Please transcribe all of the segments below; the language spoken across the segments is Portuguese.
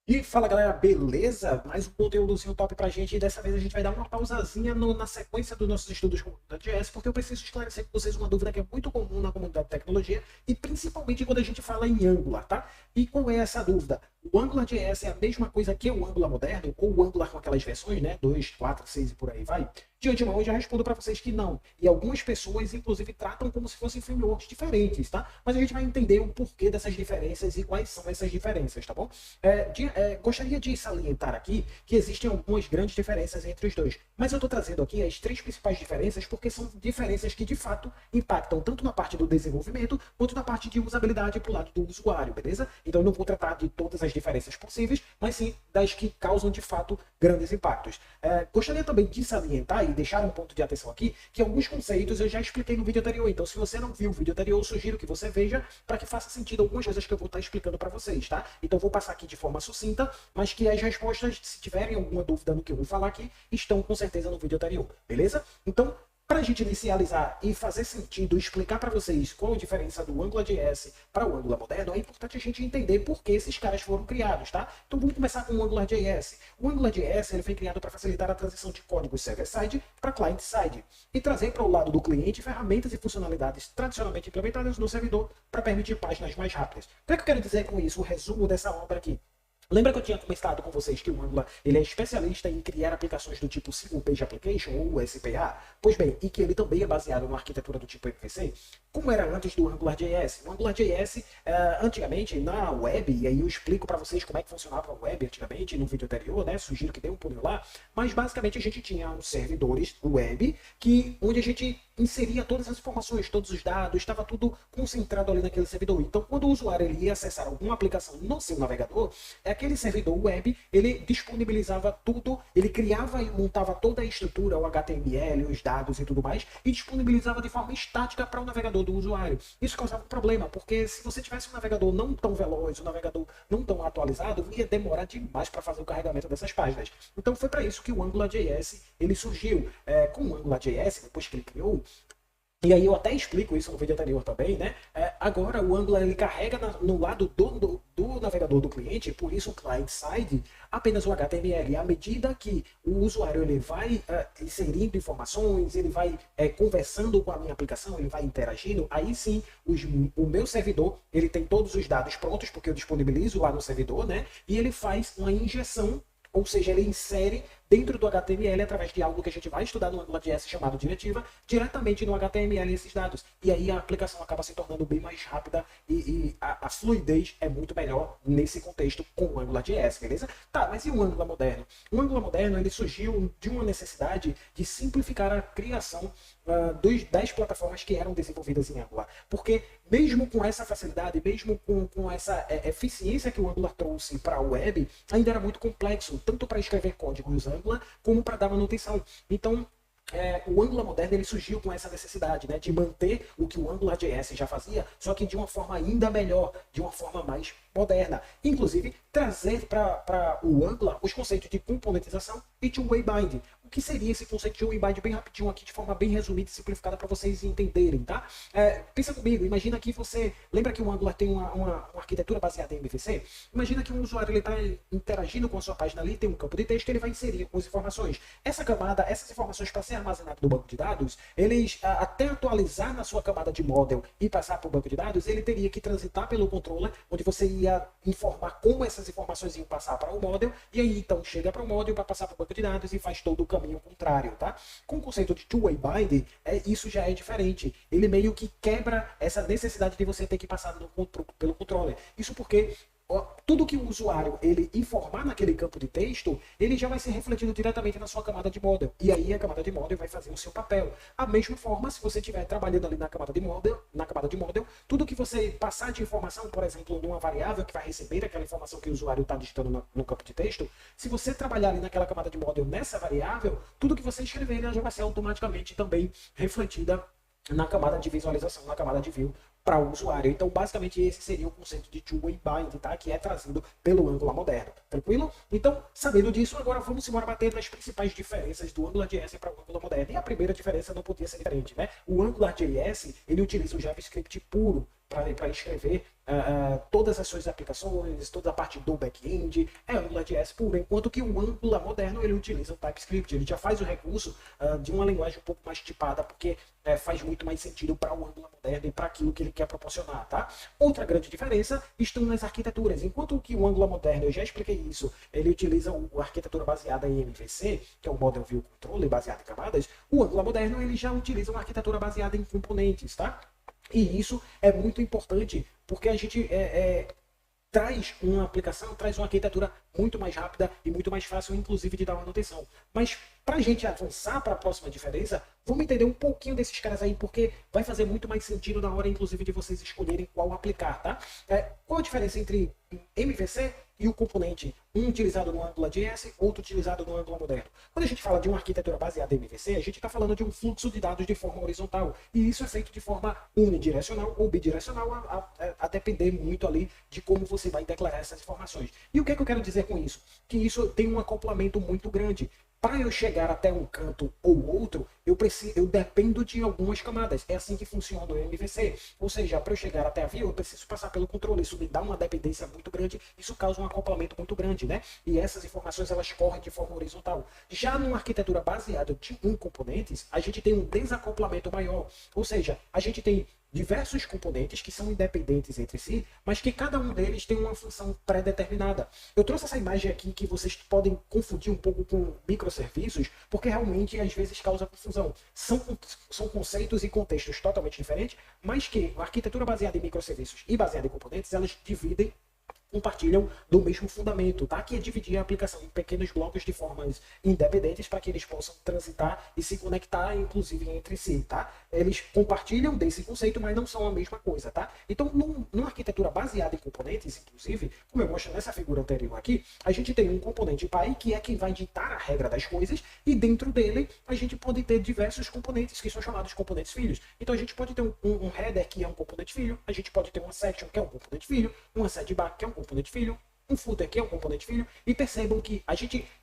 E fala galera, beleza? Mais um conteúdozinho top pra gente e dessa vez a gente vai dar uma pausazinha na sequência dos nossos estudos com Node.js porque eu preciso esclarecer com vocês uma dúvida que é muito comum na comunidade de tecnologia e principalmente quando a gente fala em Angular, tá? E qual é essa dúvida? O AngularJS é a mesma coisa que o Angular moderno ou o Angular com aquelas versões, né? 2, 4, 6 e por aí vai? De antemão eu já respondo para vocês que não. E algumas pessoas, inclusive, tratam como se fossem frameworks diferentes, tá? Mas a gente vai entender o porquê dessas diferenças e quais são essas diferenças, tá bom? Gostaria de salientar aqui que existem algumas grandes diferenças entre os dois. Mas eu estou trazendo aqui as três principais diferenças porque são diferenças que, de fato, impactam tanto na parte do desenvolvimento quanto na parte de usabilidade para o lado do usuário, beleza? Então eu não vou tratar de todas as diferenças possíveis, mas sim das que causam, de fato, grandes impactos. Gostaria também de salientar e deixar um ponto de atenção aqui, que alguns conceitos eu já expliquei no vídeo anterior. Então, se você não viu o vídeo anterior, eu sugiro que você veja para que faça sentido algumas coisas que eu vou estar explicando para vocês, tá? Então, eu vou passar aqui de forma sucinta, mas que as respostas, se tiverem alguma dúvida no que eu vou falar aqui, estão com certeza no vídeo anterior, beleza? Então, para a gente inicializar e fazer sentido, explicar para vocês qual a diferença do AngularJS para o Angular moderno, é importante a gente entender por que esses caras foram criados, tá? Então vamos começar com o AngularJS. O AngularJS ele foi criado para facilitar a transição de código server-side para client-side e trazer para o lado do cliente ferramentas e funcionalidades tradicionalmente implementadas no servidor para permitir páginas mais rápidas. O que é que eu quero dizer com isso? O resumo dessa obra aqui. Lembra que eu tinha comentado com vocês que o Angular ele é especialista em criar aplicações do tipo Single Page Application ou SPA? Pois bem, e que ele também é baseado na arquitetura do tipo MVC? Como era antes do AngularJS? O AngularJS, antigamente, na web, e aí eu explico para vocês como é que funcionava a web antigamente, no vídeo anterior, né? Sugiro que dê um pulinho lá. Mas basicamente a gente tinha uns servidores web onde a gente inseria todas as informações, todos os dados, estava tudo concentrado ali naquele servidor. Então, quando o usuário ele ia acessar alguma aplicação no seu navegador, aquele servidor web, ele disponibilizava tudo, ele criava e montava toda a estrutura, o HTML, os dados e tudo mais, e disponibilizava de forma estática para o navegador do usuário. Isso causava um problema, porque se você tivesse um navegador não tão veloz, um navegador não tão atualizado, ia demorar demais para fazer o carregamento dessas páginas. Então foi para isso que o AngularJS ele surgiu. Com o AngularJS, depois que ele criou, e aí eu até explico isso no vídeo anterior também, né? Agora o Angular ele carrega no lado do navegador do cliente, por isso o client-side, apenas o HTML. À medida que o usuário ele vai inserindo informações, ele vai conversando com a minha aplicação, ele vai interagindo, aí sim o meu servidor ele tem todos os dados prontos, porque eu disponibilizo lá no servidor, né? E ele faz uma injeção, ou seja, ele insere dentro do HTML, através de algo que a gente vai estudar no AngularJS chamado diretiva, diretamente no HTML esses dados. E aí a aplicação acaba se tornando bem mais rápida e a fluidez é muito melhor nesse contexto com o AngularJS, beleza? Tá, mas e o Angular moderno? O Angular moderno ele surgiu de uma necessidade de simplificar a criação das plataformas que eram desenvolvidas em Angular. Porque mesmo com essa facilidade, mesmo com essa eficiência que o Angular trouxe para a web, ainda era muito complexo, tanto para escrever código usando Angular como para dar manutenção. Então, o Angular moderno ele surgiu com essa necessidade, né, de manter o que o AngularJS já fazia, só que de uma forma ainda melhor, de uma forma mais moderna. Inclusive, trazer para o Angular os conceitos de componentização e two-way binding. O que seria esse conceito de two-way binding bem rapidinho aqui, de forma bem resumida e simplificada para vocês entenderem, tá? Pensa comigo, imagina que você... Lembra que o Angular tem uma arquitetura baseada em MVC? Imagina que um usuário está interagindo com a sua página ali, tem um campo de texto, ele vai inserir algumas informações. Essa camada, essas informações para ser armazenado no banco de dados, eles, até atualizar na sua camada de model e passar para o banco de dados, ele teria que transitar pelo controller, onde você ia informar como essas informações iam passar para o model, e aí então chega para o model para passar para o banco de dados e faz todo o caminho contrário, tá? Com o conceito de two-way binding, isso já é diferente. Ele meio que quebra essa necessidade de você ter que passar pelo controller. Isso porque tudo que o usuário ele informar naquele campo de texto, ele já vai ser refletido diretamente na sua camada de model. E aí a camada de model vai fazer o seu papel. A mesma forma, se você estiver trabalhando ali na camada de model, tudo que você passar de informação, por exemplo, numa variável que vai receber aquela informação que o usuário está digitando no campo de texto, se você trabalhar ali naquela camada de model nessa variável, tudo que você escrever já vai ser automaticamente também refletida na camada de visualização, na camada de view para o usuário. Então, basicamente, esse seria o conceito de two-way binding, tá? Que é trazido pelo Angular moderno. Tranquilo? Então, sabendo disso, agora vamos embora bater nas principais diferenças do AngularJS para o Angular moderno. E a primeira diferença não podia ser diferente, né? O AngularJS, ele utiliza o JavaScript puro, para escrever todas as suas aplicações, toda a parte do back-end, é AngularJS puro, enquanto que o Angular moderno ele utiliza o TypeScript, ele já faz o recurso de uma linguagem um pouco mais tipada, porque faz muito mais sentido para o Angular moderno e para aquilo que ele quer proporcionar, tá? Outra grande diferença estão nas arquiteturas, enquanto que o Angular moderno, eu já expliquei isso, ele utiliza a arquitetura baseada em MVC, que é o Model View Controller baseado em camadas, o Angular moderno ele já utiliza uma arquitetura baseada em componentes, tá? E isso é muito importante porque a gente traz uma aplicação, traz uma arquitetura muito mais rápida e muito mais fácil, inclusive, de dar manutenção. Mas para a gente avançar para a próxima diferença, vamos entender um pouquinho desses caras aí, porque vai fazer muito mais sentido na hora, inclusive, de vocês escolherem qual aplicar, tá? Qual a diferença entre MVC e o componente, um utilizado no AngularJS, outro utilizado no Angular moderno? Quando a gente fala de uma arquitetura baseada em MVC, a gente está falando de um fluxo de dados de forma horizontal, e isso é feito de forma unidirecional ou bidirecional, a depender muito ali de como você vai declarar essas informações. E o que é que eu quero dizer com isso? Que isso tem um acoplamento muito grande. Para eu chegar até um canto ou outro, eu dependo de algumas camadas. É assim que funciona o MVC. Ou seja, para eu chegar até a view, eu preciso passar pelo controle. Isso me dá uma dependência muito grande, isso causa um acoplamento muito grande, né? E essas informações elas correm de forma horizontal. Já numa arquitetura baseada em componentes, a gente tem um desacoplamento maior. Ou seja, a gente tem diversos componentes que são independentes entre si, mas que cada um deles tem uma função pré-determinada. Eu trouxe essa imagem aqui que vocês podem confundir um pouco com microserviços, porque realmente às vezes causa confusão. São conceitos e contextos totalmente diferentes, mas que a arquitetura baseada em microserviços e baseada em componentes, elas compartilham do mesmo fundamento, tá? Que é dividir a aplicação em pequenos blocos de formas independentes para que eles possam transitar e se conectar, inclusive, entre si, tá? Eles compartilham desse conceito, mas não são a mesma coisa, tá? Então, numa arquitetura baseada em componentes, inclusive, como eu mostro nessa figura anterior aqui, a gente tem um componente pai, que é quem vai ditar a regra das coisas, e dentro dele a gente pode ter diversos componentes, que são chamados componentes filhos. Então, a gente pode ter um header, que é um componente filho, a gente pode ter uma section, que é um componente filho, uma sidebar, que é um componente filho, um footer que é um componente filho, e percebam que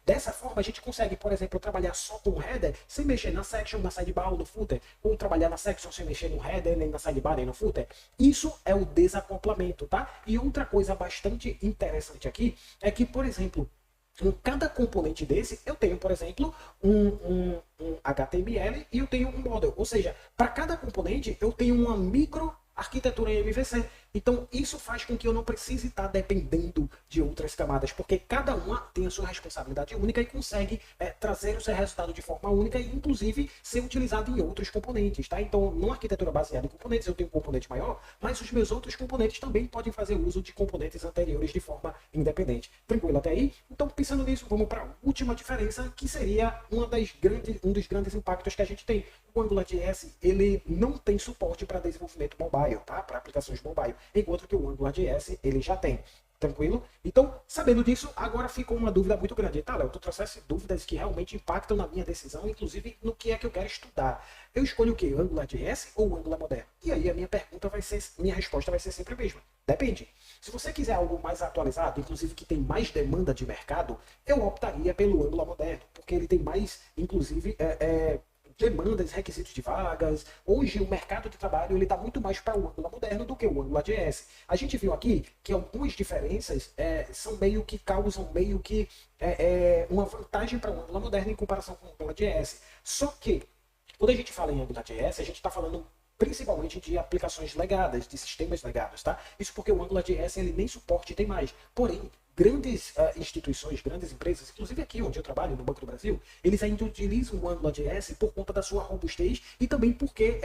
dessa forma, a gente consegue, por exemplo, trabalhar só com o header, sem mexer na section, na sidebar ou no footer, ou trabalhar na section sem mexer no header, nem na sidebar, nem no footer. Isso é o desacoplamento, tá? E outra coisa bastante interessante aqui é que, por exemplo, em cada componente desse, eu tenho, por exemplo, um HTML e eu tenho um model. Ou seja, para cada componente, eu tenho uma micro arquitetura em MVC. Então, isso faz com que eu não precise estar dependendo de outras camadas, porque cada uma tem a sua responsabilidade única e consegue trazer o seu resultado de forma única e, inclusive, ser utilizado em outros componentes, tá? Então, numa arquitetura baseada em componentes, eu tenho um componente maior, mas os meus outros componentes também podem fazer uso de componentes anteriores de forma independente. Tranquilo até aí? Então, pensando nisso, vamos para a última diferença, que seria um dos grandes impactos que a gente tem. O AngularJS, ele não tem suporte para desenvolvimento mobile, tá? Para aplicações mobile, enquanto que o AngularJS ele já tem. Tranquilo? Então, sabendo disso, agora ficou uma dúvida muito grande. Tá, Léo, tu trouxesse dúvidas que realmente impactam na minha decisão, inclusive no que é que eu quero estudar. Eu escolho o quê? AngularJS ou Angular moderno? E aí a minha resposta vai ser sempre a mesma. Depende. Se você quiser algo mais atualizado, inclusive que tem mais demanda de mercado, eu optaria pelo Angular moderno, porque ele tem mais, inclusive, demandas, requisitos de vagas. Hoje o mercado de trabalho ele está muito mais para o Angular moderno do que o AngularJS. A gente viu aqui que algumas diferenças são causam uma vantagem para o Angular moderno em comparação com o AngularJS. Só que quando a gente fala em AngularJS, a gente está falando principalmente de aplicações legadas, de sistemas legados, tá? Isso porque o AngularJS ele nem suporte tem mais. Porém, grandes instituições, grandes empresas, inclusive aqui onde eu trabalho, no Banco do Brasil, eles ainda utilizam o AngularJS por conta da sua robustez e também porque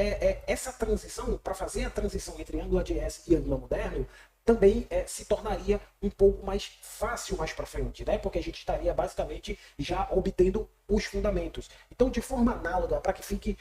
essa transição, para fazer a transição entre AngularJS e Angular moderno, também se tornaria um pouco mais fácil mais para frente, né? Porque a gente estaria basicamente já obtendo os fundamentos. Então, de forma análoga, para que fique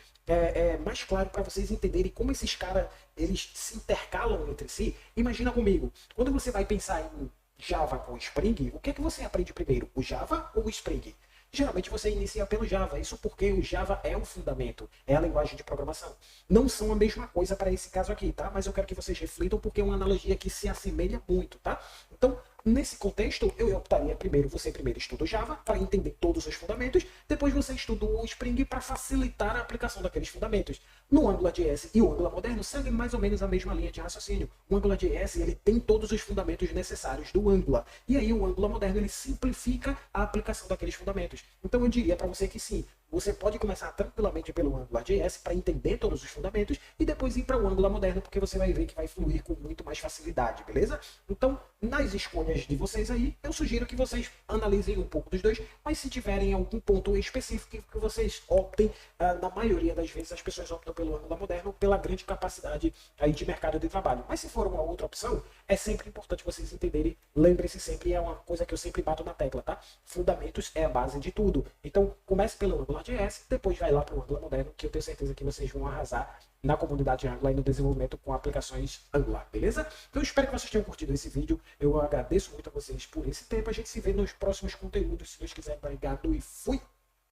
mais claro para vocês entenderem como esses caras eles se intercalam entre si, imagina comigo, quando você vai pensar em Java com Spring, o que é que você aprende primeiro? O Java ou o Spring? Geralmente você inicia pelo Java, isso porque o Java é o fundamento, é a linguagem de programação. Não são a mesma coisa para esse caso aqui, tá? Mas eu quero que vocês reflitam porque é uma analogia que se assemelha muito, tá? Então, nesse contexto, eu optaria você primeiro estuda o Java para entender todos os fundamentos, depois você estuda o Spring para facilitar a aplicação daqueles fundamentos. No AngularJS e o Angular moderno seguem mais ou menos a mesma linha de raciocínio. O AngularJS ele tem todos os fundamentos necessários do Angular. E aí o Angular moderno ele simplifica a aplicação daqueles fundamentos. Então eu diria para você que sim, você pode começar tranquilamente pelo AngularJS para entender todos os fundamentos e depois ir para o Angular moderno, porque você vai ver que vai fluir com muito mais facilidade, beleza? Então, nas escolhas de vocês aí, eu sugiro que vocês analisem um pouco dos dois, mas se tiverem algum ponto específico que vocês optem, na maioria das vezes as pessoas optam pelo Angular moderno pela grande capacidade aí de mercado de trabalho. Mas se for uma outra opção, é sempre importante vocês entenderem, lembrem-se sempre, é uma coisa que eu sempre bato na tecla, tá? Fundamentos é a base de tudo. Então, comece pelo AngularJS, depois vai lá para o Angular moderno, que eu tenho certeza que vocês vão arrasar na comunidade Angular e no desenvolvimento com aplicações Angular, beleza? Então, eu espero que vocês tenham curtido esse vídeo. Eu agradeço muito a vocês por esse tempo. A gente se vê nos próximos conteúdos, se Deus quiser. Obrigado e fui!